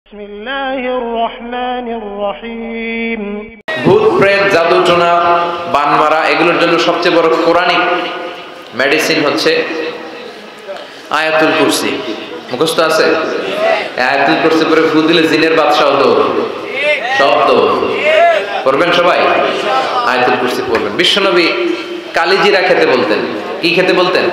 বিসমিল্লাহির রহমানির রহিম। ভূত প্রেত জাদু টোনা বান মারা এগুলোর জন্য সবচেয়ে বড় কোরআনিক মেডিসিন হচ্ছে আয়াতুল কুরসি। মুখস্থ আছে? আয়াতুল কুরসি পরে ফু দিলে জিনের বাদশাহ দৌড়, সব দৌড়। পড়বেন সবাই? আয়াতুল কুরসি পড়বেন। বিশ্বনবী কালিজিরা খেতে বলতেন। কি খেতে বলতেন?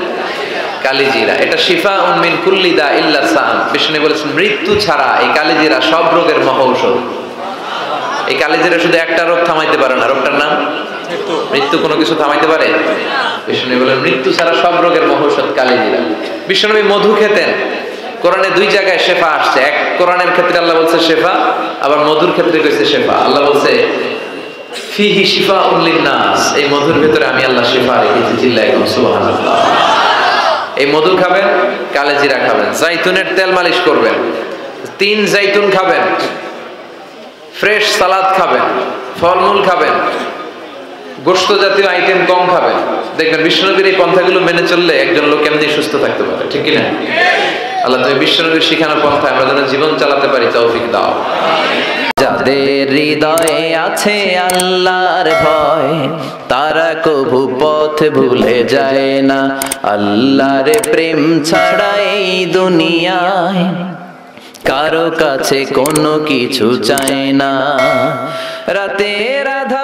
কালিজিরা। এটা শিফা মিন কুল্লি দা ইল্লা সাম। বিশ্বনবী বলেছেন মৃত্যু ছাড়া এই কালিজিরা সব রোগের মহৌষধ। এই কালিজিরা শুধু একটা রোগ থামাইতে পারে না, রোগটার নাম মৃত্যু। কোনো কিছু থামাইতে পারে? বিশ্বনবী বলেন মৃত্যু ছাড়া সব রোগের মহৌষধ কালিজিরা। বিশ্বনবী মধু খেতেন। কোরআনে দুই জায়গায় শেফা আসছে। এক কোরআনের ক্ষেত্রে আল্লাহ বলছে শেফা, আবার মধুর ক্ষেত্রে কইছে শেফা। আল্লাহ বলছে ফিহি শিফাউন লিন-নাস, এই মধুর ভিতরে আমি আল্লাহ শিফা রেখেছি। চিল্লায় বলুন সুবহানাল্লাহ। এই মধু খাবেন, কালিজিরা খাবেন, জাইতুনের তেল মালিশ করবেন, 3 জাইতুন খাবেন, ফ্রেশ সালাদ খাবেন, ফলমূল খাবেন, গোশত জাতীয় আইটেম কম খাবেন। দেখবেন বিশ্বনবীর এই পন্থাগুলো মেনে চললে একজন লোক এমনি সুস্থ থাকতে পারে। ঠিক কি না? আল্লাহ তুমি বিশ্বনবীর শিখানো পন্থা আমরা যেন জীবন চালাতে পারি তৌফিক দাও। যাদের হৃদয়ে আছে আল্লাহর ভয়, তারা কভু পথ ভুলে যায় না। আল্লাহর প্রেম ছাড়া এই দুনিয়ায় কারো কাছে কোনো কিছু চায় না। রাতের আধার